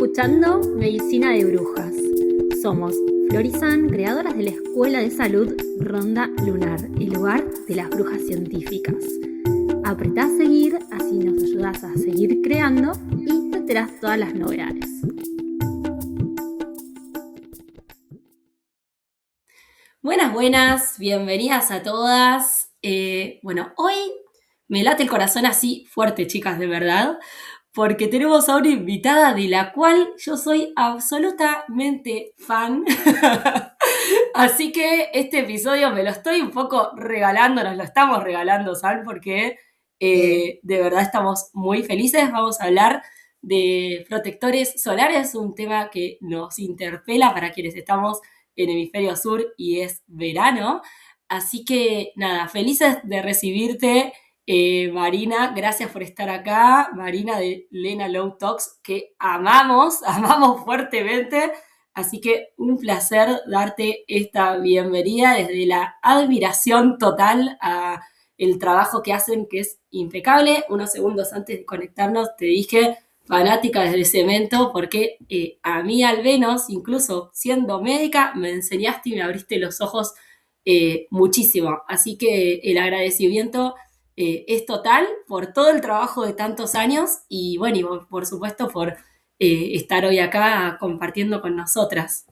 escuchando Medicina de Brujas. Somos Flor y San, creadoras de la Escuela de Salud Ronda Lunar, el lugar de las brujas científicas. Apretá a seguir, así nos ayudás a seguir creando y te enterás todas las novedades. Buenas, bienvenidas a todas. Hoy me late el corazón así fuerte, chicas, de verdad, porque tenemos a una invitada de la cual yo soy absolutamente fan. Así que este episodio me lo estoy un poco regalando, nos lo estamos regalando, Sal, porque de verdad estamos muy felices. Vamos a hablar de protectores solares, un tema que nos interpela para quienes estamos en hemisferio sur y es verano. Así que nada, felices de recibirte. Marina, gracias por estar acá. Marina de Lena Low Talks, que amamos fuertemente. Así que un placer darte esta bienvenida desde la admiración total a el trabajo que hacen, que es impecable. Unos segundos antes de conectarnos te dije fanática desde Cemento, porque a mí al menos, incluso siendo médica, me enseñaste y me abriste los ojos muchísimo. Así que el agradecimiento es total por todo el trabajo de tantos años y bueno, y por supuesto por estar hoy acá compartiendo con nosotras.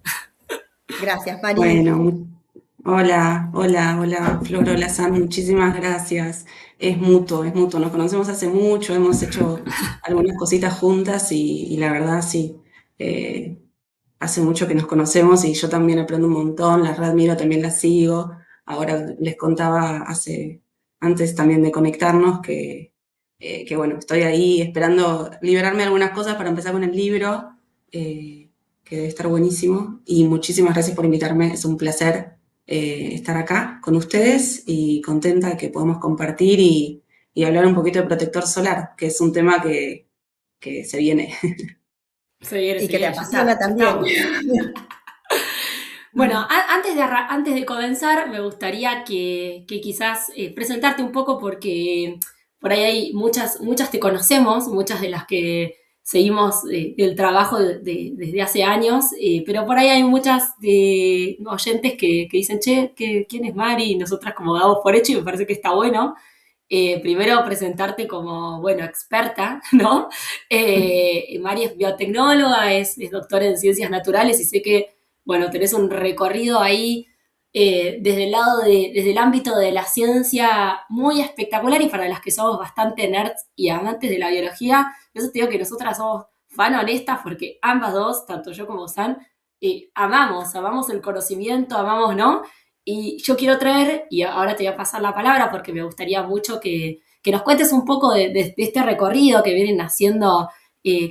Gracias, Mari. Bueno, hola, Flor, hola, San, muchísimas gracias. Es mutuo, nos conocemos hace mucho, hemos hecho algunas cositas juntas y la verdad sí, eh, hace mucho que nos conocemos y yo también aprendo un montón, la readmiro, también la sigo. Ahora les contaba antes también de conectarnos que bueno, estoy ahí esperando liberarme algunas cosas para empezar con el libro. Que debe estar buenísimo. Y muchísimas gracias por invitarme. Es un placer estar acá con ustedes y contenta de que podamos compartir y hablar un poquito de protector solar, que es un tema que se viene. Y que te apasiona también. Bueno, antes de comenzar, me gustaría que quizás presentarte un poco porque por ahí hay muchas te conocemos, muchas de las que seguimos el trabajo desde hace años, pero por ahí hay muchas de oyentes que dicen, che, ¿quién es Mari? Y nosotras como damos por hecho y me parece que está bueno. Primero presentarte como, bueno, experta, ¿no? Mari es biotecnóloga, es doctora en ciencias naturales y sé que, bueno, tenés un recorrido ahí desde el desde el ámbito de la ciencia muy espectacular y para las que somos bastante nerds y amantes de la biología, eso te digo que nosotras somos fan honestas porque ambas dos, tanto yo como San, amamos el conocimiento, amamos, ¿no? Y yo quiero traer, y ahora te voy a pasar la palabra porque me gustaría mucho que nos cuentes un poco de este recorrido que vienen haciendo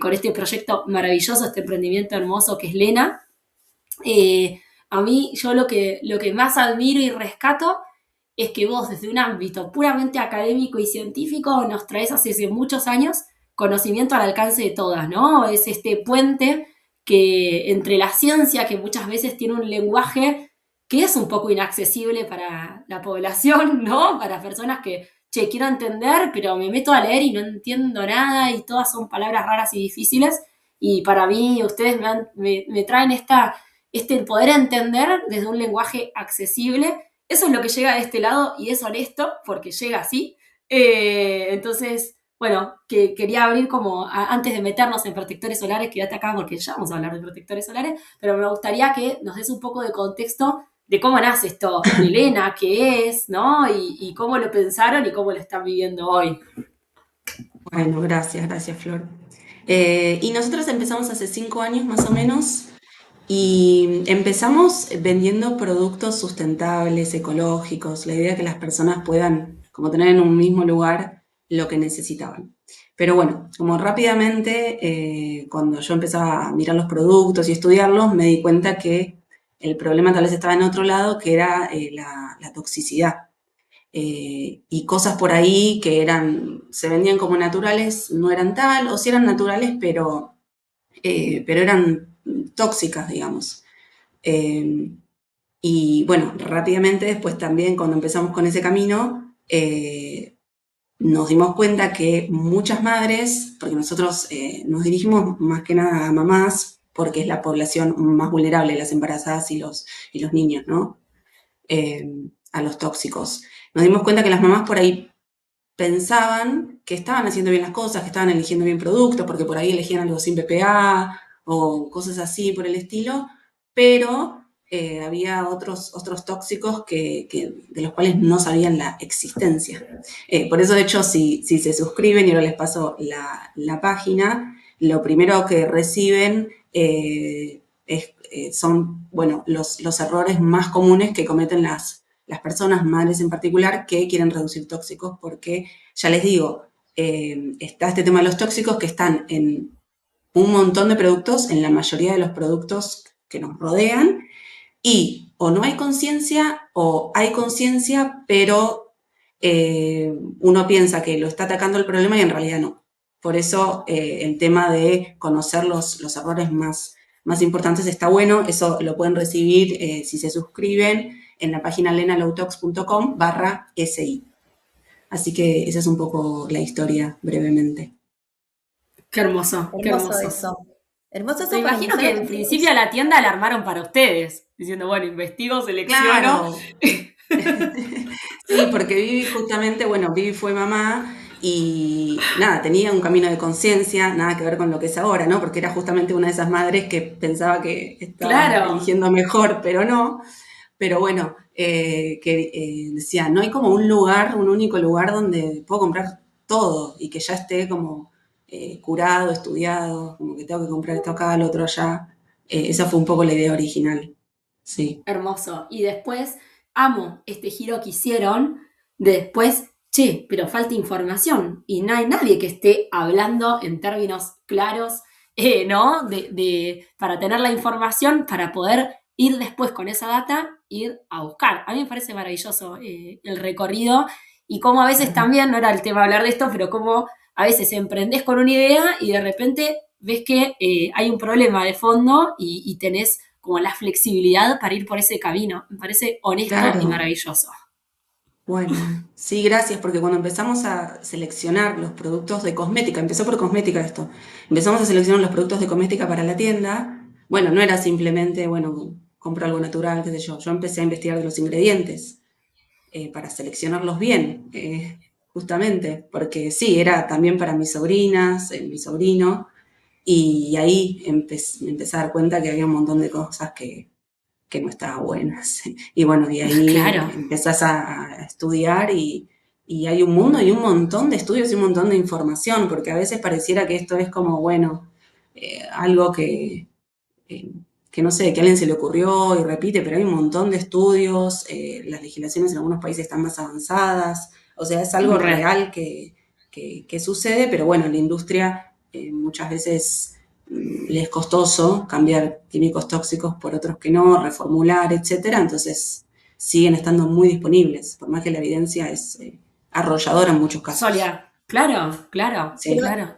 con este proyecto maravilloso, este emprendimiento hermoso que es Lena. A mí, yo lo que más admiro y rescato es que vos, desde un ámbito puramente académico y científico, nos traes hace muchos años conocimiento al alcance de todas, ¿no? Es este puente que entre la ciencia, que muchas veces tiene un lenguaje que es un poco inaccesible para la población, ¿no? Para personas que, che, quiero entender, pero me meto a leer y no entiendo nada y todas son palabras raras y difíciles. Y para mí, ustedes me traen este poder entender desde un lenguaje accesible. Eso es lo que llega de este lado y es honesto porque llega así. Entonces, bueno, que quería abrir como, antes de meternos en protectores solares, quédate acá porque ya vamos a hablar de protectores solares, pero me gustaría que nos des un poco de contexto de cómo nace esto de Lena, qué es, ¿no? Y cómo lo pensaron y cómo lo están viviendo hoy. Bueno, gracias, Flor. Y nosotros empezamos hace 5 años más o menos y empezamos vendiendo productos sustentables, ecológicos, la idea de que las personas puedan como tener en un mismo lugar lo que necesitaban. Pero bueno, como rápidamente, cuando yo empezaba a mirar los productos y estudiarlos, me di cuenta que el problema tal vez estaba en otro lado, que era la toxicidad. Y cosas por ahí que se vendían como naturales, no eran tal, o si eran naturales, pero eran tóxicas, digamos. Eh, y bueno, rápidamente después también cuando empezamos con ese camino, nos dimos cuenta que muchas madres, porque nosotros nos dirigimos más que nada a mamás, porque es la población más vulnerable, las embarazadas y los niños, ¿no? A los tóxicos. Nos dimos cuenta que las mamás por ahí pensaban que estaban haciendo bien las cosas, que estaban eligiendo bien productos, porque por ahí elegían algo sin BPA o cosas así por el estilo, pero había otros tóxicos de los cuales no sabían la existencia. Por eso, de hecho, si se suscriben, y ahora les paso la página, lo primero que reciben son, bueno, los errores más comunes que cometen las personas, madres en particular, que quieren reducir tóxicos, porque, ya les digo, está este tema de los tóxicos que están en un montón de productos, en la mayoría de los productos que nos rodean, y o no hay conciencia o hay conciencia, pero uno piensa que lo está atacando el problema y en realidad no. Por eso el tema de conocer los errores más importantes está bueno. Eso lo pueden recibir si se suscriben en la página lenalowtalks.com/SI. Así que esa es un poco la historia brevemente. Qué hermoso, qué Hermoso hermoso. eso. Hermoso Me eso para imagino empezar que a en tener principio a la tienda la armaron para ustedes, diciendo, bueno, investigo, selecciono. Claro. Sí, porque Vivi justamente, bueno, Vivi fue mamá y nada, tenía un camino de conciencia, nada que ver con lo que es ahora, ¿no? Porque era justamente una de esas madres que pensaba que estaba Claro, eligiendo mejor, pero no. Pero bueno, decía, no hay como un lugar, un único lugar donde puedo comprar todo y que ya esté como curado, estudiado, como que tengo que comprar esto acá, lo otro allá. Esa fue un poco la idea original, sí. hermoso. Y después, amo este giro que hicieron de después, che, pero falta información y no hay nadie que esté hablando en términos claros, ¿no? Para tener la información, para poder ir después con esa data, ir a buscar. A mí me parece maravilloso el recorrido y cómo a veces también, no era el tema hablar de esto, pero cómo a veces emprendés con una idea y de repente ves que hay un problema de fondo y tenés como la flexibilidad para ir por ese camino. Me parece honesto y Claro. maravilloso. Bueno, sí, gracias, porque cuando empezamos a seleccionar los productos de cosmética, empezó por cosmética esto, empezamos a seleccionar los productos de cosmética para la tienda, bueno, no era simplemente, bueno, compro algo natural, qué sé yo empecé a investigar de los ingredientes para seleccionarlos bien, justamente, porque sí, era también para mis sobrinas, mi sobrino, y ahí me empecé a dar cuenta que había un montón de cosas que no estaban buenas. Y bueno, y ahí Claro, empezás a estudiar y hay un mundo y un montón de estudios y un montón de información, porque a veces pareciera que esto es como, bueno, algo eh, que no sé, que a alguien se le ocurrió y repite, pero hay un montón de estudios, las legislaciones en algunos países están más avanzadas, o sea, es algo re. real que sucede, pero bueno, la industria muchas veces les es costoso cambiar químicos tóxicos por otros que no, reformular, etcétera, entonces siguen estando muy disponibles, por más que la evidencia es arrolladora en muchos casos. Solia, claro, claro, Sí. Pero claro.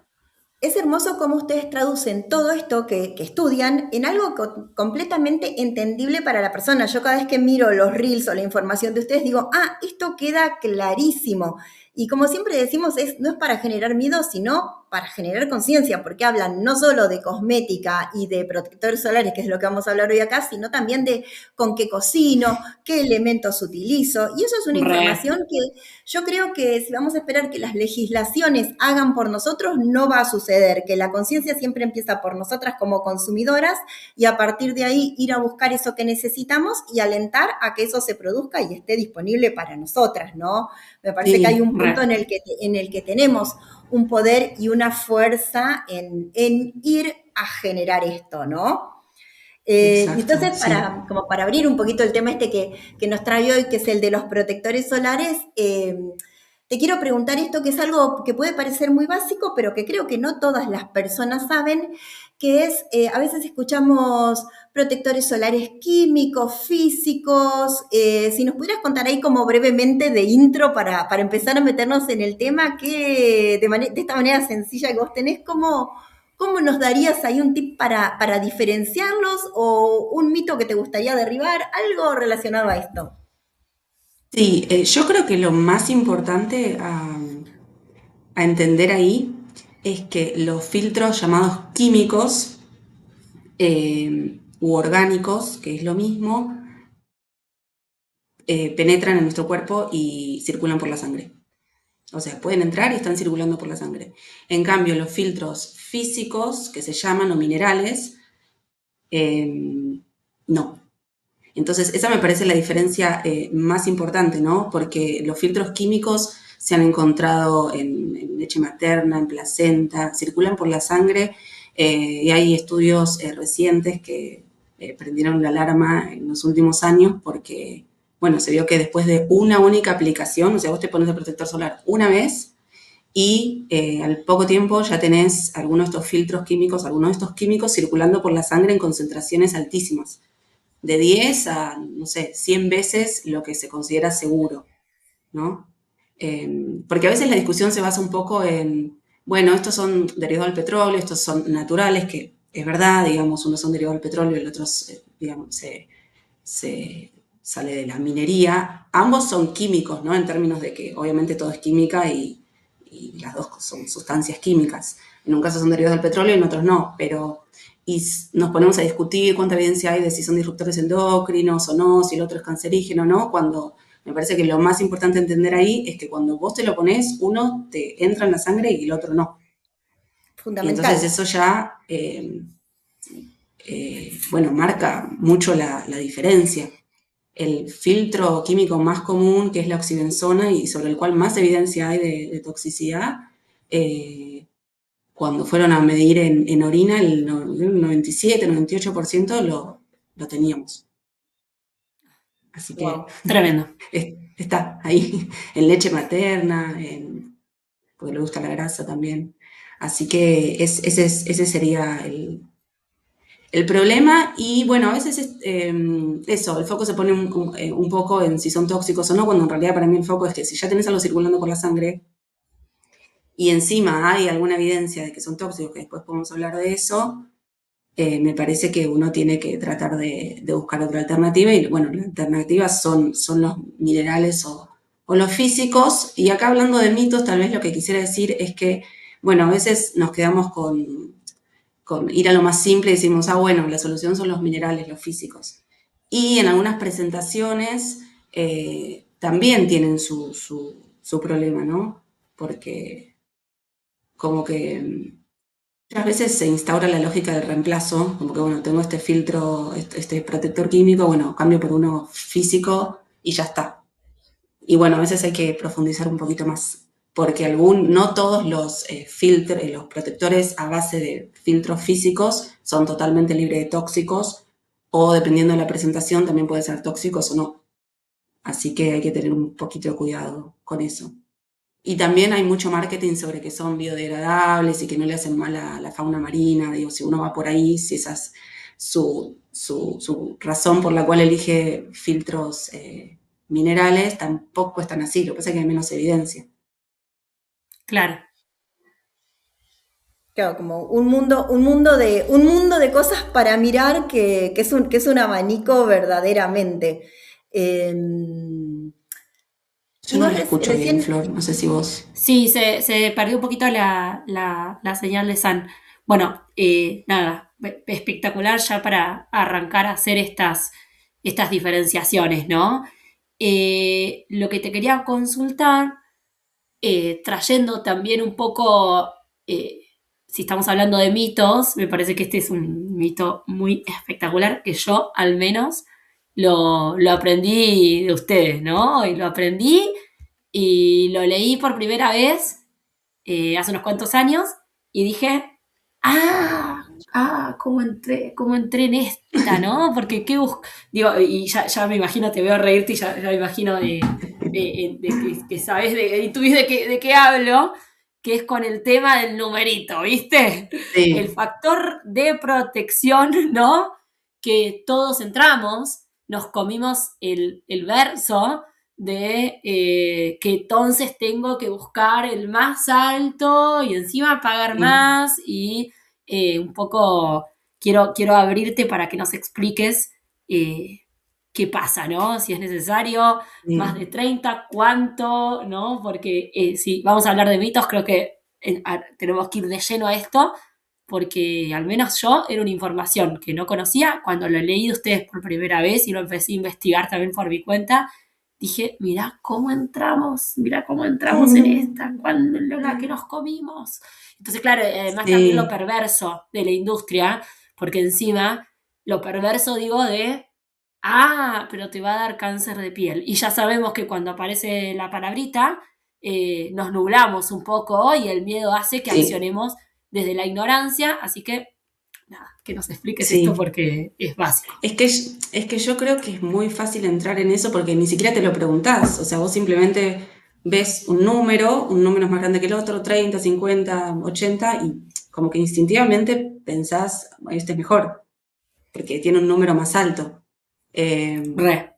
es hermoso cómo ustedes traducen todo esto que estudian en algo completamente entendible para la persona. Yo cada vez que miro los reels o la información de ustedes digo, esto queda clarísimo. Y como siempre decimos, no es para generar miedo, sino para generar conciencia, porque hablan no solo de cosmética y de protectores solares, que es lo que vamos a hablar hoy acá, sino también de con qué cocino, qué elementos utilizo. Y eso es una Re. información que yo creo que si vamos a esperar que las legislaciones hagan por nosotros, no va a suceder, que la conciencia siempre empieza por nosotras como consumidoras y a partir de ahí ir a buscar eso que necesitamos y alentar a que eso se produzca y esté disponible para nosotras, ¿no? Me parece que hay Sí, un punto Re. en el que tenemos un poder y una fuerza en ir a generar esto, ¿no? exacto, Entonces, sí. como para abrir un poquito el tema este que nos trae hoy, que es el de los protectores solares, te quiero preguntar esto, que es algo que puede parecer muy básico, pero que creo que no todas las personas saben, que es, a veces escuchamos protectores solares químicos, físicos, si nos pudieras contar ahí como brevemente de intro para empezar a meternos en el tema, que de esta manera sencilla que vos tenés, ¿cómo nos darías ahí un tip para diferenciarlos o un mito que te gustaría derribar? Algo relacionado a esto. Sí, yo creo que lo más importante a entender ahí es que los filtros llamados químicos u orgánicos, que es lo mismo, penetran en nuestro cuerpo y circulan por la sangre. O sea, pueden entrar y están circulando por la sangre. En cambio, los filtros físicos, que se llaman, o minerales, no. Entonces, esa me parece la diferencia más importante, ¿no? Porque los filtros químicos se han encontrado en leche materna, en placenta, circulan por la sangre y hay estudios recientes que prendieron la alarma en los últimos años porque, bueno, se vio que después de una única aplicación, o sea, vos te pones el protector solar una vez y al poco tiempo ya tenés algunos de estos filtros químicos, algunos de estos químicos circulando por la sangre en concentraciones altísimas de 10 a, no sé, 100 veces lo que se considera seguro, ¿no? Porque a veces la discusión se basa un poco en, bueno, estos son derivados del petróleo, estos son naturales, que es verdad, digamos, unos son derivados del petróleo y el otro, digamos, se sale de la minería. Ambos son químicos, ¿no? En términos de que obviamente todo es química y las dos son sustancias químicas. En un caso son derivados del petróleo y en otros no, pero y nos ponemos a discutir cuánta evidencia hay de si son disruptores endocrinos o no, si el otro es cancerígeno o no, cuando me parece que lo más importante entender ahí es que cuando vos te lo pones, uno te entra en la sangre y el otro no. Y entonces Fundamental. eso ya, bueno, marca mucho la diferencia. El filtro químico más común, que es la oxibenzona, y sobre el cual más evidencia hay de toxicidad, eh, cuando fueron a medir en orina, el 97, 98% lo teníamos. Así que Wow. Tremendo. está ahí, en leche materna, porque le gusta la grasa también. Así que ese sería el problema. Y bueno, a veces eso, el foco se pone un poco en si son tóxicos o no, cuando en realidad para mí el foco es que si ya tenés algo circulando por la sangre y encima hay alguna evidencia de que son tóxicos, que después podemos hablar de eso, me parece que uno tiene que tratar de buscar otra alternativa y bueno, la alternativa son los minerales o los físicos. Y acá hablando de mitos, tal vez lo que quisiera decir es que, bueno, a veces nos quedamos con ir a lo más simple y decimos, ah, bueno, la solución son los minerales, los físicos. Y en algunas presentaciones también tienen su problema, ¿no? Porque como que muchas veces se instaura la lógica del reemplazo, como que, bueno, tengo este filtro, este protector químico, bueno, cambio por uno físico y ya está. Y bueno, a veces hay que profundizar un poquito más, porque no todos los filtros, los protectores a base de filtros físicos son totalmente libres de tóxicos, o dependiendo de la presentación también pueden ser tóxicos o no. Así que hay que tener un poquito de cuidado con eso. Y también hay mucho marketing sobre que son biodegradables y que no le hacen mal a la fauna marina. Digo, si uno va por ahí, si esa es su razón por la cual elige filtros minerales, tampoco es tan así. Lo que pasa es que hay menos evidencia. Claro. Claro, como un mundo de cosas para mirar que es un abanico verdaderamente. Eh, Yo y no vos la escucho bien, recién, Flor. No sé si vos. Sí, se perdió un poquito la señal de San. Bueno, nada, espectacular ya para arrancar a hacer estas diferenciaciones, ¿no? Lo que te quería consultar, trayendo también un poco, si estamos hablando de mitos, me parece que este es un mito muy espectacular, que yo al menos lo aprendí de ustedes, ¿no? Y lo aprendí y lo leí por primera vez hace unos cuantos años y dije, cómo entré en esta, ¿no? Porque digo, y ya me imagino, te veo reírte y ya me imagino que sabes, intuís de qué hablo, que es con el tema del numerito, ¿viste? El Sí. factor de protección, ¿no? Que todos entramos, nos comimos el verso de que entonces tengo que buscar el más alto y encima pagar Sí. más y un poco quiero abrirte para que nos expliques eh, qué pasa, ¿no? Si es necesario, más de Sí, 30, cuánto, ¿no? Porque si vamos a hablar de mitos, creo que tenemos que ir de lleno a esto, porque al menos yo era una información que no conocía. Cuando lo leí de ustedes por primera vez y lo empecé a investigar también por mi cuenta, dije, mirá cómo entramos en esta, cuando la que nos comimos. Entonces, claro, además también lo sí, perverso de la industria, porque encima, lo perverso digo de, ah, pero te va a dar cáncer de piel. Y ya sabemos que cuando aparece la palabrita, nos nublamos un poco y el miedo hace que sí, accionemos desde la ignorancia, así que nada, que nos expliques esto sí. porque es básico. Es que yo creo que es muy fácil entrar en eso porque ni siquiera te lo preguntás. O sea, vos simplemente ves un número es más grande que el otro, 30, 50, 80, y como que instintivamente pensás, "Bueno, este es mejor, porque tiene un número más alto". Eh, Re.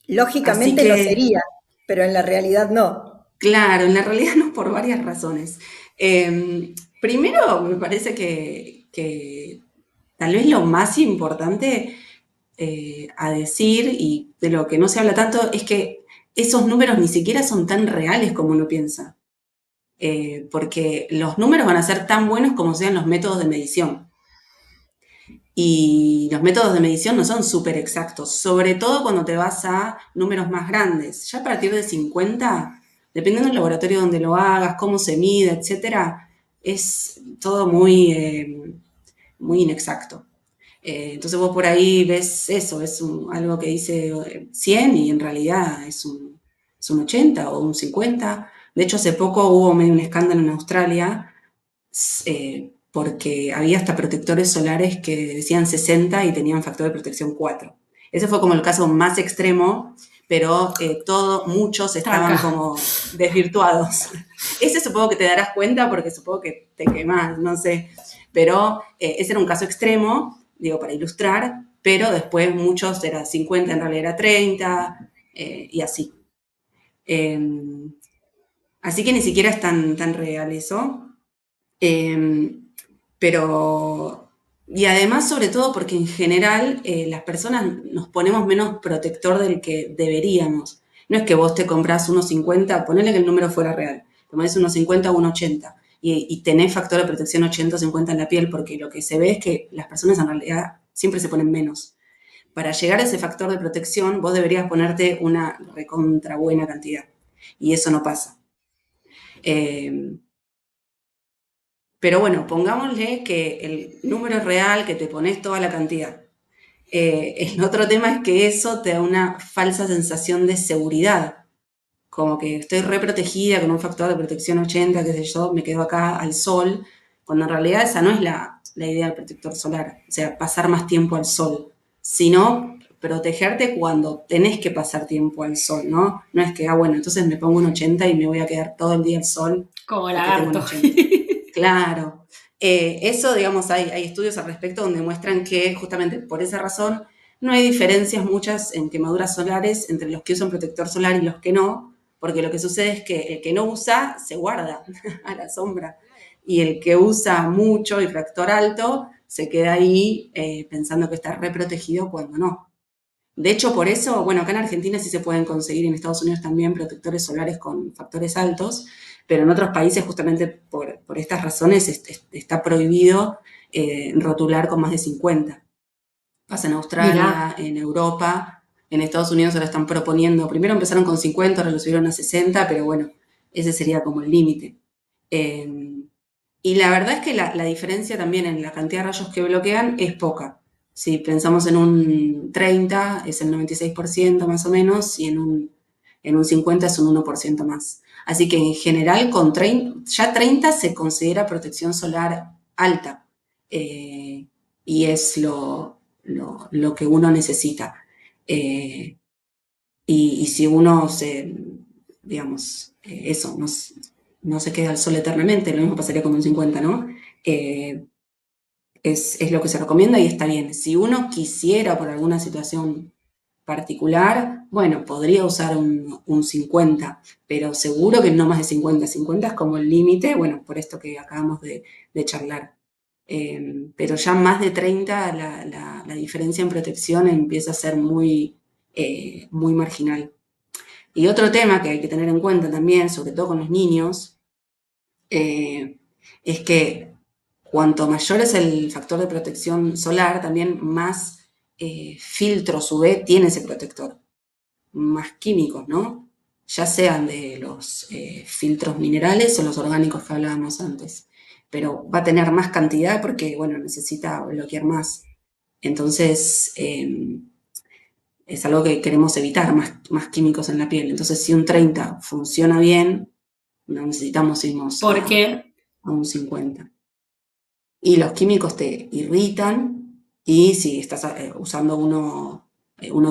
así Lógicamente lo que, sería, pero en la realidad no. claro, en la realidad no, por varias razones. Primero, me parece que tal vez lo más importante a decir, y de lo que no se habla tanto, es que esos números ni siquiera son tan reales como uno piensa. Porque los números van a ser tan buenos como sean los métodos de medición. Y los métodos de medición no son súper exactos, sobre todo cuando te vas a números más grandes. Ya a partir de 50, dependiendo del laboratorio donde lo hagas, cómo se mide, etcétera, es todo muy inexacto. Entonces vos por ahí ves eso, algo que dice 100 y en realidad es un 80 o un 50. De hecho, hace poco hubo medio un escándalo en Australia porque había hasta protectores solares que decían 60 y tenían factor de protección 4. Ese fue como el caso más extremo, pero muchos estaban Tranca. como desvirtuados. Ese supongo que te darás cuenta porque supongo que te quemás, no sé. Pero ese era un caso extremo, digo, para ilustrar, pero después muchos era 50, en realidad era 30, y así. Eh, así que ni siquiera es tan real eso. Eh, pero, y además, sobre todo, porque en general las personas nos ponemos menos protector del que deberíamos. No es que vos te compras unos 50, ponele que el número fuera real, te pones unos 50 o unos 80 y tenés factor de protección 80 o 50 en la piel, porque lo que se ve es que las personas en realidad siempre se ponen menos. Para llegar a ese factor de protección, vos deberías ponerte una recontra buena cantidad. Y eso no pasa. Eh, pero bueno, pongámosle que el número es real, que te pones toda la cantidad. El otro tema es que eso te da una falsa sensación de seguridad, como que estoy re protegida con un factor de protección 80, qué sé yo, me quedo acá al sol, cuando en realidad esa no es la idea del protector solar, o sea, pasar más tiempo al sol, sino protegerte cuando tenés que pasar tiempo al sol, ¿no? No es que, bueno, entonces me pongo un 80 y me voy a quedar todo el día al sol Como porque tengo un lagarto. 80. Claro. Eso, digamos, hay estudios al respecto donde muestran que justamente por esa razón no hay diferencias muchas en quemaduras solares entre los que usan protector solar y los que no, porque lo que sucede es que el que no usa se guarda a la sombra y el que usa mucho y factor alto se queda ahí pensando que está reprotegido cuando no. De hecho, por eso, bueno, acá en Argentina sí se pueden conseguir, en Estados Unidos también, protectores solares con factores altos, pero en otros países, justamente por estas razones, está prohibido rotular con más de 50. Pasa en Mirá, Australia, en Europa, en Estados Unidos ahora están proponiendo, primero empezaron con 50, ahora lo subieron a 60, pero bueno, ese sería como el límite. Eh, y la verdad es que la diferencia también en la cantidad de rayos que bloquean es poca. Si pensamos en un 30, es el 96% más o menos, y en un 50 es un 1% más. Así que en general, ya 30 se considera protección solar alta. Y es lo que uno necesita. Eh, y si uno digamos, eso, no se queda al sol eternamente, lo mismo pasaría con un 50, ¿no? Eh, es lo que se recomienda y está bien. Si uno quisiera por alguna situación particular, bueno, podría usar un 50, pero seguro que no más de 50. 50 es como el límite, bueno, por esto que acabamos de charlar. Pero ya más de 30 la diferencia en protección empieza a ser muy muy marginal. Y otro tema que hay que tener en cuenta también, sobre todo con los niños, es que cuanto mayor es el factor de protección solar, también más filtros UV tiene ese protector, más químicos, ¿no? Ya sean de los filtros minerales o los orgánicos que hablábamos antes. Pero va a tener más cantidad porque, bueno, necesita bloquear más. Entonces, es algo que queremos evitar, más químicos en la piel. Entonces, si un 30 funciona bien, no necesitamos irnos Porque, a un 50. Y los químicos te irritan y si estás usando uno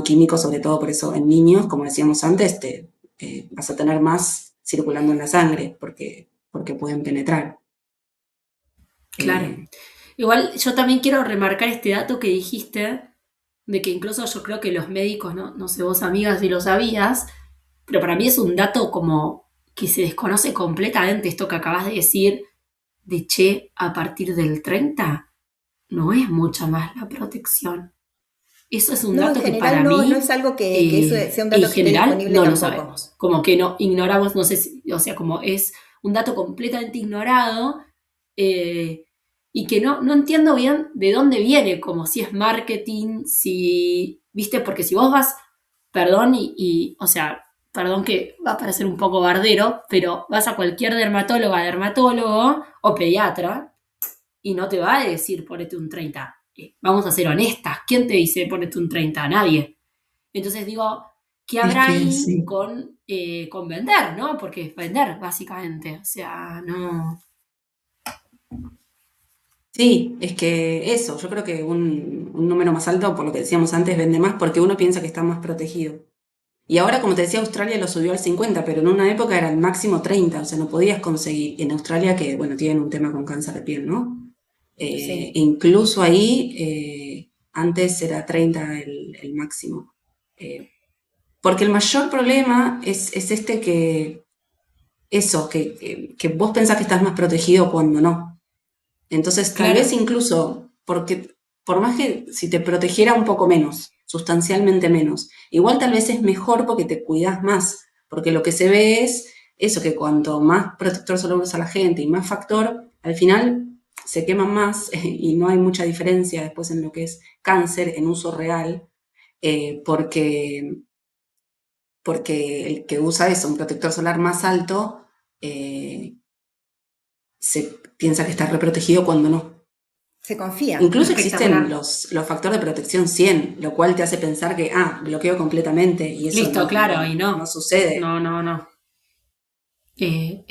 químico, sobre todo por eso en niños, como decíamos antes, vas a tener más circulando en la sangre porque pueden penetrar. claro. Eh, Igual yo también quiero remarcar este dato que dijiste, de que incluso yo creo que los médicos, no sé vos amigas si lo sabías, pero para mí es un dato como que se desconoce completamente esto que acabas de decir, de che, a partir del 30 no es mucha más la protección. Eso es un No, en dato que general para no mí, es algo que eso sea un en dato que esté general, disponible no lo tampoco. sabemos. Como que no ignoramos, no sé si, o sea, como es un dato completamente ignorado eh, y que no entiendo bien de dónde viene, como si es marketing, si, viste, porque si vos vas, perdón, o sea, perdón que va a parecer un poco bardero, pero vas a cualquier dermatólogo o pediatra y no te va a decir ponete un 30. Vamos a ser honestas, ¿quién te dice ponete un 30? Nadie. Entonces digo, ¿qué es habrá que ahí sí. con vender, no? Porque es vender, básicamente. O sea, no. Sí, es que eso, yo creo que un número más alto, por lo que decíamos antes, vende más porque uno piensa que está más protegido. Y ahora, como te decía, Australia lo subió al 50, pero en una época era el máximo 30, o sea, no podías conseguir. En Australia, que bueno, tienen un tema con cáncer de piel, ¿no? Sí. E incluso ahí, antes era 30 el máximo. Eh, porque el mayor problema es este eso, que vos pensás que estás más protegido cuando no. Entonces, tal vez Claro, incluso, porque por más que si te protegiera un poco menos, sustancialmente menos, igual tal vez es mejor porque te cuidas más, porque lo que se ve es eso, que cuanto más protector solar usa la gente y más factor, al final se queman más y no hay mucha diferencia después en lo que es cáncer en uso real, porque el que usa eso, un protector solar más alto, eh, se piensa que está reprotegido cuando no. Se confía. Incluso existen espectacular. los factores de protección 100, lo cual te hace pensar que, bloqueo completamente, y eso Listo, claro, y no no. sucede. No.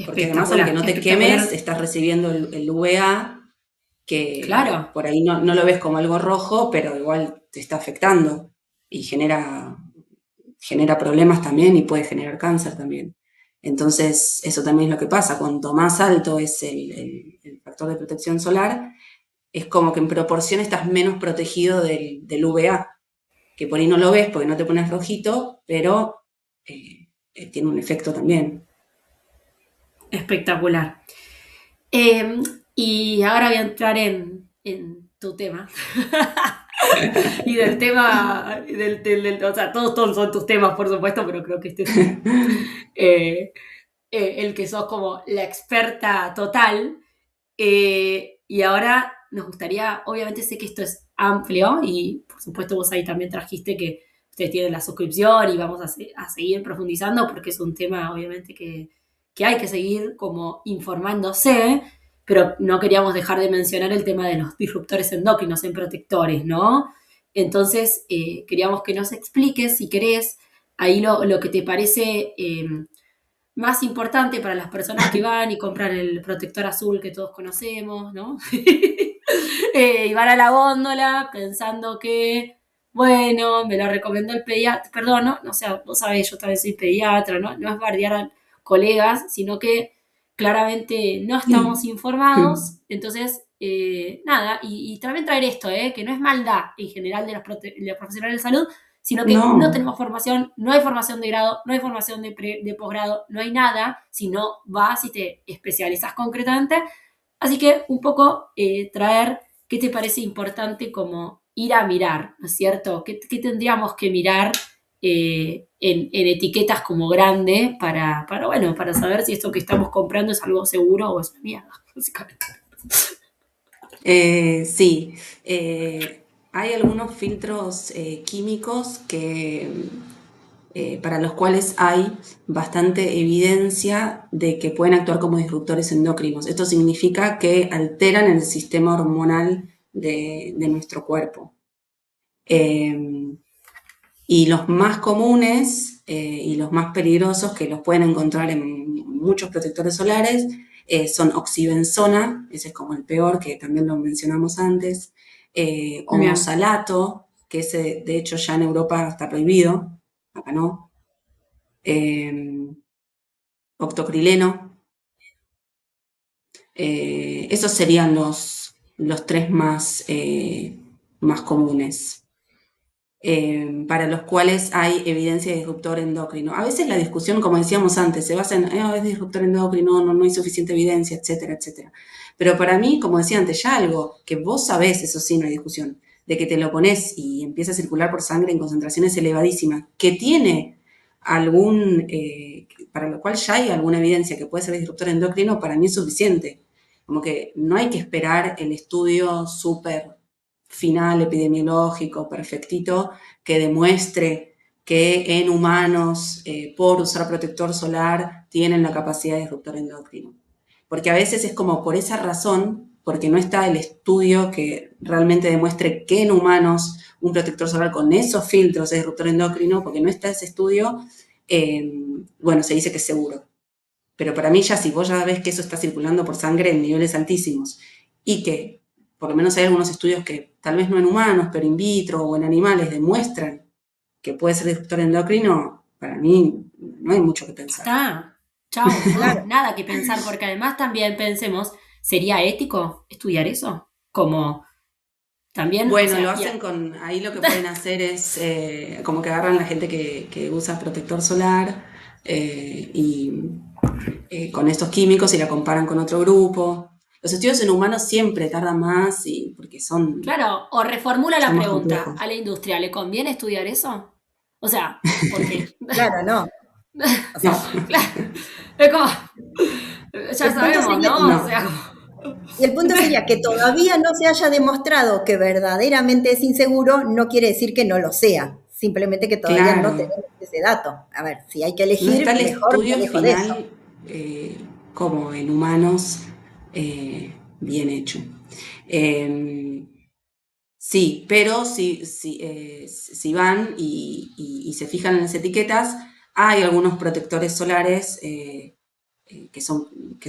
Porque además, aunque Espectacular, no te quemes, espectacular. estás recibiendo el UVA, que Claro, por ahí no lo ves como algo rojo, pero igual te está afectando y genera problemas también y puede generar cáncer también. Entonces, eso también es lo que pasa. Cuanto más alto es el factor de protección solar, es como que en proporción estás menos protegido del UVA, que por ahí no lo ves porque no te pones rojito, pero tiene un efecto también. espectacular. Y ahora voy a entrar en tu tema. Y del tema, o sea, todos son tus temas, por supuesto, pero creo que este es eh, el que sos como la experta total. Y ahora nos gustaría, obviamente sé que esto es amplio y por supuesto vos ahí también trajiste que ustedes tienen la suscripción y vamos a seguir profundizando porque es un tema obviamente que hay que seguir como informándose, pero no queríamos dejar de mencionar el tema de los disruptores endocrinos en protectores, ¿no? Entonces, queríamos que nos expliques, si querés, ahí lo que te parece más importante para las personas que van y compran el protector azul que todos conocemos, ¿no? Y van a la góndola pensando que, bueno, me lo recomendó el pediatra, perdón, ¿no? O sea, vos sabés, yo también soy pediatra, ¿no? No es bardear a colegas, sino que claramente no estamos informados, entonces, nada, y también traer esto, que no es maldad en general de los profesionales de salud, sino que no No, tenemos formación, no hay formación de grado, no hay formación de posgrado, no hay nada, sino vas y te especializas concretamente. Así que un poco traer qué te parece importante como ir a mirar, ¿no es cierto? ¿Qué tendríamos que mirar en etiquetas como grande bueno, para saber si esto que estamos comprando es algo seguro o es una mierda, básicamente. Sí, hay algunos filtros químicos para los cuales hay bastante evidencia de que pueden actuar como disruptores endocrinos. Esto significa que alteran el sistema hormonal de nuestro cuerpo. Y los más comunes y los más peligrosos, que los pueden encontrar en muchos protectores solares, son oxibenzona, ese es como el peor, que también lo mencionamos antes, Bien. homosalato, que ese de hecho ya en Europa está prohibido, acá no, octocrileno. Esos serían los tres más comunes. Para los cuales hay evidencia de disruptor endocrino. A veces la discusión, como decíamos antes, se basa en, es disruptor endocrino, no hay suficiente evidencia, etcétera, etcétera. Pero para mí, como decía antes, ya algo que vos sabés, eso sí, no hay discusión, de que te lo pones y empieza a circular por sangre en concentraciones elevadísimas, que tiene para lo cual ya hay alguna evidencia que puede ser disruptor endocrino, para mí es suficiente. Como que no hay que esperar el estudio súper final epidemiológico perfectito que demuestre que en humanos, por usar protector solar, tienen la capacidad de disruptor endocrino. Porque a veces es como por esa razón, porque no está el estudio que realmente demuestre que en humanos un protector solar con esos filtros es disruptor endocrino, porque no está ese estudio, bueno, se dice que es seguro. Pero para mí ya si vos ya ves que eso está circulando por sangre en niveles altísimos y que por lo menos hay algunos estudios que tal vez no en humanos, pero in vitro o en animales demuestran que puede ser disruptor endocrino, para mí no hay mucho que Ya pensar. está. Chao, no, Claro. nada que pensar, porque además también pensemos, ¿sería ético estudiar eso? Como también, o Bueno, lo sea, hacen ahí lo que pueden hacer es como que agarran la gente que usa protector solar y con estos químicos y la comparan con otro grupo. Los estudios en humanos siempre tardan más porque claro, o reformula la son más pregunta, complejos. ¿a la industria le conviene estudiar eso? O sea, porque, Claro, no. O No, sea, claro, es como, ya el punto sabemos, sería ¿no? O no, sea, y el punto sería que todavía no se haya demostrado que verdaderamente es inseguro, no quiere decir que no lo sea. Simplemente que todavía no claro. tenemos ese dato. A ver, si hay que No está elegir, el mejor me estudio alejo de eso. final como en humanos bien hecho. Eh, sí, pero si van y se fijan en las etiquetas, hay algunos protectores solares que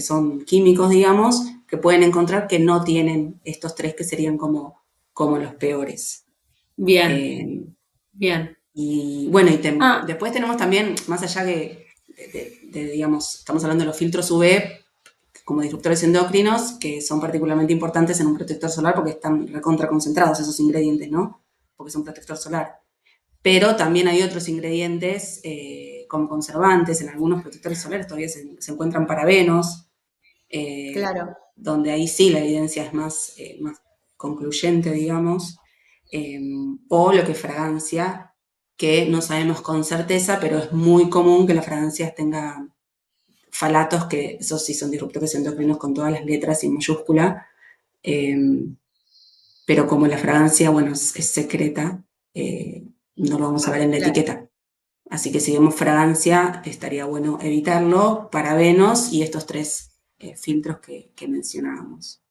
son químicos, digamos, que pueden encontrar que no tienen estos tres que serían como los peores. bien, Eh, bien. y bueno, Ah, después tenemos también, más allá digamos, estamos hablando de los filtros UV como disruptores endocrinos, que son particularmente importantes en un protector solar porque están recontra concentrados esos ingredientes, ¿no? Porque son protector solar. Pero también hay otros ingredientes como conservantes, en algunos protectores solares todavía se encuentran parabenos, eh, Claro. donde ahí sí la evidencia es más concluyente, digamos, eh, o lo que es fragancia, que no sabemos con certeza, pero es muy común que las fragancias tengan falatos, que esos sí son disruptores endocrinos con todas las letras y en mayúscula, eh, pero como la fragancia, bueno, es secreta, no lo vamos a ver en la Claro. etiqueta. Así que si vemos fragancia, estaría bueno evitarlo, parabenos y estos tres filtros que mencionábamos.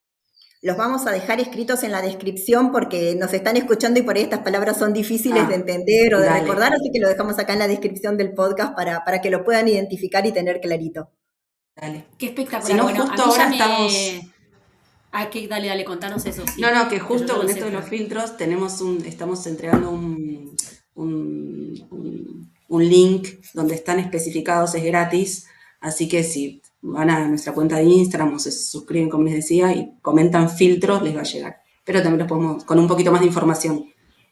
Los vamos a dejar escritos en la descripción porque nos están escuchando y por ahí estas palabras son difíciles de Ah, entender o de dale, recordar, así que lo dejamos acá en la descripción del podcast para que lo puedan identificar y tener clarito. dale. qué Si espectacular. no, Bueno, a justo mí ya ahora estamos. me... Ah, que dale, contanos eso, No, sí. no, que Que yo justo ya lo con sé, esto de los pero... filtros estamos entregando un link donde están especificados, es gratis, así que si van a nuestra cuenta de Instagram o se suscriben, como les decía, y comentan filtros, les va a llegar. Pero también los podemos, con un poquito más de información,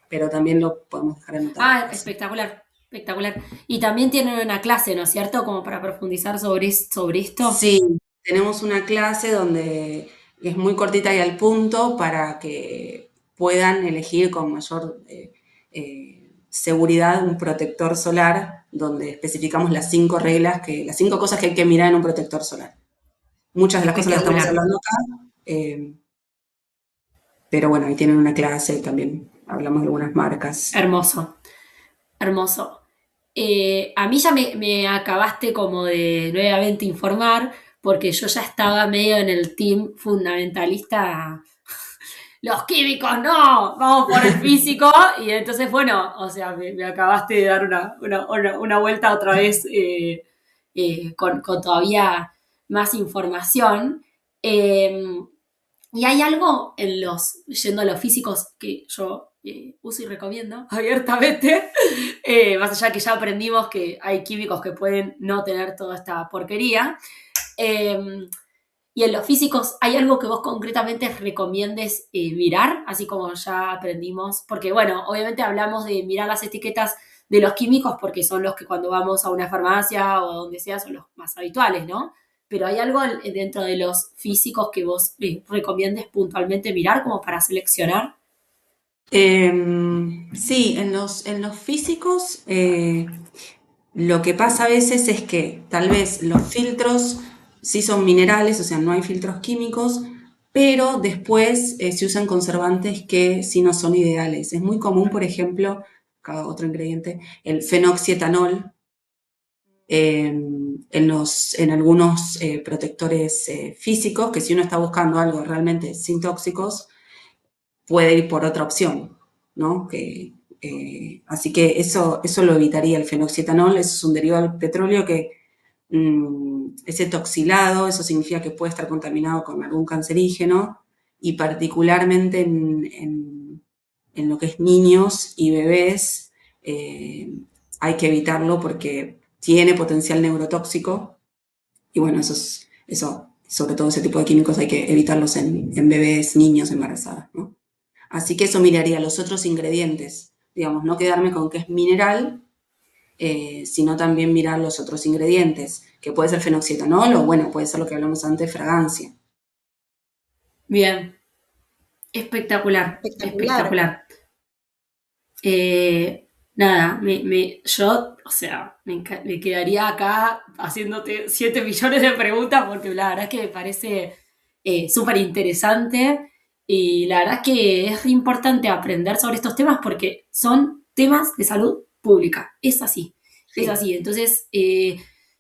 pero también lo podemos dejar anotado. Ah, Así. espectacular, espectacular. Y también tienen una clase, ¿no es cierto? Como para profundizar sobre esto. Sí, tenemos una clase donde es muy cortita y al punto para que puedan elegir con mayor seguridad, un protector solar, donde especificamos las 5 reglas, las 5 cosas que hay que mirar en un protector solar. Muchas de las cosas las estamos Espectacular. hablando acá, pero bueno, ahí tienen una clase, también hablamos de algunas marcas. Hermoso, hermoso. A mí ya me acabaste como de nuevamente informar, porque yo ya estaba medio en el team fundamentalista. Los químicos, no, vamos por el físico. Y entonces, bueno, o sea, me acabaste de dar una vuelta otra vez con todavía más información. Eh, y hay algo yendo a los físicos, que yo uso y recomiendo abiertamente, más allá que ya aprendimos que hay químicos que pueden no tener toda esta porquería. Eh, y en los físicos, ¿hay algo que vos concretamente recomiendes mirar? Así como ya aprendimos, porque bueno, obviamente hablamos de mirar las etiquetas de los químicos porque son los que cuando vamos a una farmacia o donde sea son los más habituales, ¿no? Pero ¿hay algo dentro de los físicos que vos recomiendes puntualmente mirar como para seleccionar? Sí, en los físicos, lo que pasa a veces es que tal vez los filtros sí son minerales, o sea, no hay filtros químicos, pero después se usan conservantes que sí no son ideales. Es muy común, por ejemplo, cada otro ingrediente, el fenoxietanol, en algunos protectores físicos, que si uno está buscando algo realmente sin tóxicos, puede ir por otra opción, ¿no? Así que eso lo evitaría el fenoxietanol, eso es un derivado del petróleo que es etoxilado, eso significa que puede estar contaminado con algún cancerígeno y particularmente en lo que es niños y bebés hay que evitarlo porque tiene potencial neurotóxico y bueno, eso, sobre todo ese tipo de químicos hay que evitarlos en bebés, niños, embarazadas, ¿no? Así que eso miraría los otros ingredientes, digamos, no quedarme con que es mineral, sino también mirar los otros ingredientes, que puede ser fenoxietanol o bueno, puede ser lo que hablamos antes, fragancia. Bien, espectacular, Espectacular. espectacular. Nada, yo, o sea, me quedaría acá haciéndote 7 millones de preguntas porque la verdad es que me parece súper interesante y la verdad es que es re importante aprender sobre estos temas porque son temas de salud pública. Es así, es Sí. así. Entonces,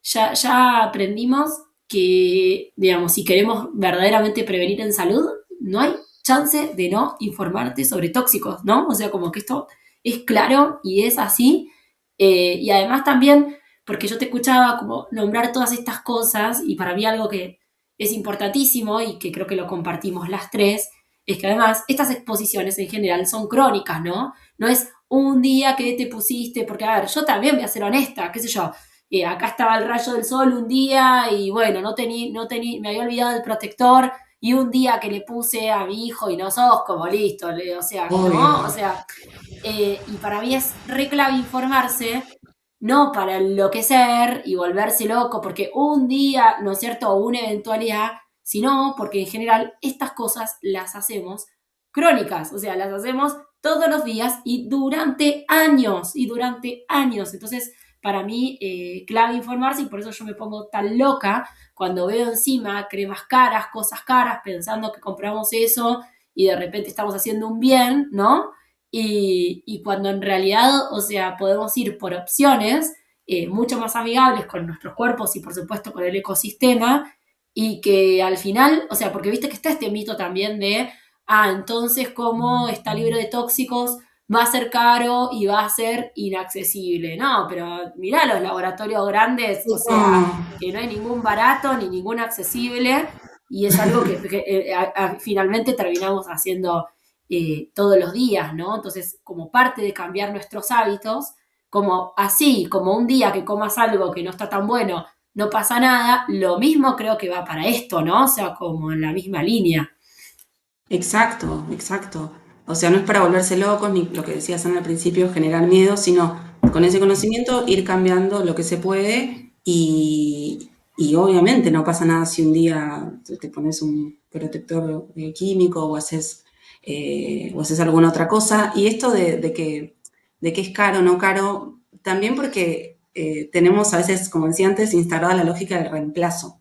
ya aprendimos que, digamos, si queremos verdaderamente prevenir en salud, no hay chance de no informarte sobre tóxicos, ¿no? O sea, como que esto es claro y es así. Y además también, porque yo te escuchaba como nombrar todas estas cosas y para mí algo que es importantísimo y que creo que lo compartimos las tres, es que además estas exposiciones en general son crónicas, ¿no? No es un día que te pusiste, porque a ver, yo también voy a ser honesta, qué sé yo, acá estaba el rayo del sol un día y bueno, me había olvidado del protector y un día que le puse a mi hijo y no sos como listo, o sea, Obvio. ¿no? O sea, y para mí es re clave informarse, no para enloquecer y volverse loco, porque un día, ¿no es cierto?, o una eventualidad, sino porque en general estas cosas las hacemos crónicas, o sea, las hacemos todos los días y durante años, y durante años. Entonces, para mí, clave informarse y por eso yo me pongo tan loca cuando veo encima cremas caras, cosas caras, pensando que compramos eso y de repente estamos haciendo un bien, ¿no? Y cuando en realidad, o sea, podemos ir por opciones mucho más amigables con nuestros cuerpos y por supuesto con el ecosistema y que al final, o sea, porque viste que está este mito también de, entonces como está libre de tóxicos, va a ser caro y va a ser inaccesible. No, pero mirá los laboratorios grandes, o sea, No, que no hay ningún barato ni ningún accesible y es algo que finalmente terminamos haciendo todos los días, ¿no? Entonces, como parte de cambiar nuestros hábitos, como así, como un día que comas algo que no está tan bueno, no pasa nada, lo mismo creo que va para esto, ¿no? O sea, como en la misma línea. exacto, exacto. O sea, no es para volverse locos, ni lo que decías al principio, generar miedo, sino con ese conocimiento ir cambiando lo que se puede y obviamente no pasa nada si un día te pones un protector químico o haces alguna otra cosa. Y esto de que de qué es caro, no caro, también porque tenemos a veces, como decía antes, instalada la lógica del reemplazo.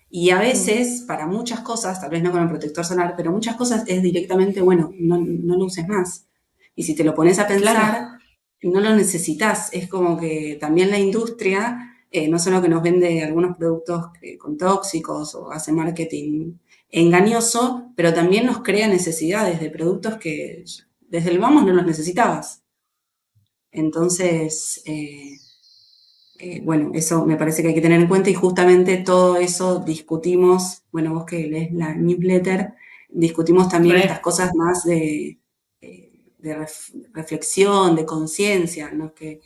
Y a veces, para muchas cosas, tal vez no con el protector solar, pero muchas cosas es directamente, bueno, no lo uses más. Y si te lo pones a Claro. pensar, no lo necesitas. Es como que también la industria, no solo que nos vende algunos productos con tóxicos o hace marketing engañoso, pero también nos crea necesidades de productos que desde el vamos no los necesitabas. Entonces, bueno, eso me parece que hay que tener en cuenta y justamente todo eso discutimos, bueno, vos que lees la newsletter, discutimos también estas cosas más de reflexión, de conciencia, no que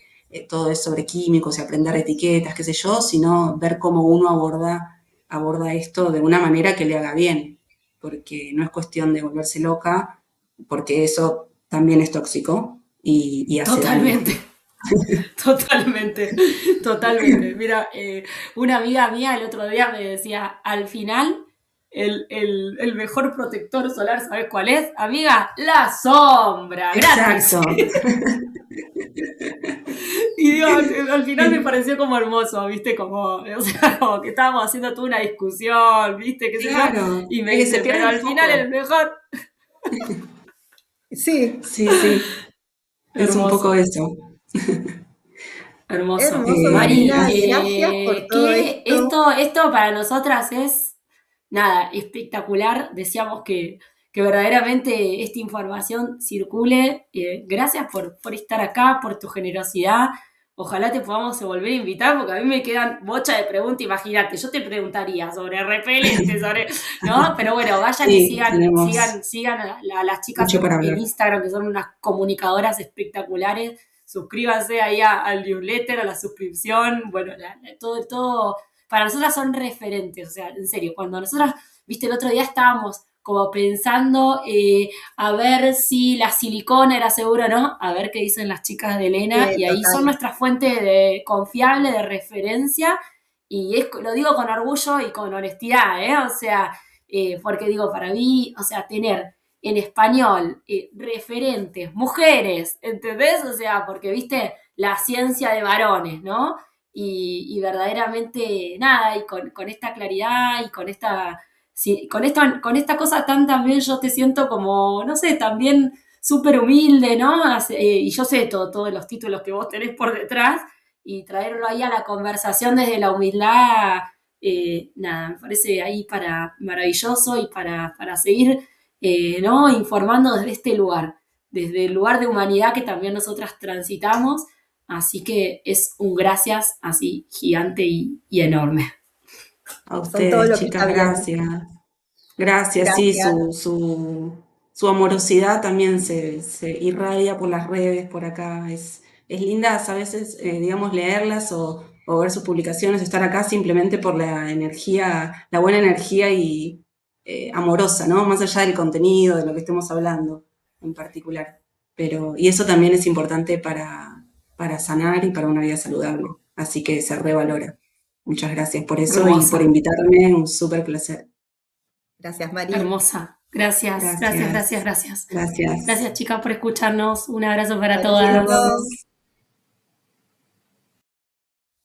todo es sobre químicos y aprender etiquetas, qué sé yo, sino ver cómo uno aborda esto de una manera que le haga bien, porque no es cuestión de volverse loca, porque eso también es tóxico y hace Totalmente. daño. Totalmente, totalmente. Mira, una amiga mía el otro día me decía, al final, el mejor protector solar, ¿sabes cuál es? Amiga, la sombra, gratis. Exacto. Y digo, al final me pareció como hermoso, ¿viste? Como, o sea, como que estábamos haciendo toda una discusión, ¿viste? ¿Qué sé yo? Claro, Y me es que se dice, pierde pero el al final foco. el mejor. Sí, Sí, sí, es un poco Hermoso. eso. Hermoso. hermoso, Mari, Marina. Gracias por todo que esto. esto para nosotras es, nada, espectacular. Deseamos que verdaderamente esta información circule. Gracias por estar acá, por tu generosidad. Ojalá te podamos volver a invitar, porque a mí me quedan bocha de preguntas. Imagínate, yo te preguntaría sobre repelentes, ¿no? Pero bueno, vayan y Sí, tenemos sigan a las chicas mucho para en hablar. Instagram, que son unas comunicadoras espectaculares. Suscríbanse ahí al newsletter, a la suscripción, bueno, todo, para nosotras son referentes, o sea, en serio, cuando nosotras, viste, el otro día estábamos como pensando a ver si la silicona era segura o no, a ver qué dicen las chicas de Elena, y ahí son Total. nuestra fuente de confiable, de referencia, y lo digo con orgullo y con honestidad, o sea, porque digo, para mí, o sea, tener en español, referentes, mujeres, ¿entendés? O sea, porque viste la ciencia de varones, ¿no? Y verdaderamente nada, y con esta claridad y con esta, sí, con esta cosa tan también yo te siento como, no sé, también súper humilde, ¿no? Y yo sé todos los títulos que vos tenés por detrás y traerlo ahí a la conversación desde la humildad, nada, me parece ahí para maravilloso y para seguir ¿no? Informando desde este lugar, desde el lugar de humanidad que también nosotras transitamos. Así que es un gracias así gigante y enorme. a Son todo ustedes, lo que chicas, está bien. gracias. Gracias, sí, Gracias. su amorosidad también se irradia por las redes, por acá. Es linda a veces, digamos, leerlas o ver sus publicaciones, estar acá simplemente por la energía, la buena energía y amorosa, ¿no? Más allá del contenido, de lo que estemos hablando en particular. Y eso también es importante para sanar y para una vida saludable. Así que se revalora. Muchas gracias por eso y por Hermosa, invitarme, un súper placer. Gracias, Mari. hermosa. Gracias, gracias, gracias, Gracias, gracias. gracias. Gracias chicas por escucharnos. Un abrazo para Bueno, Nos todas. besos. vemos.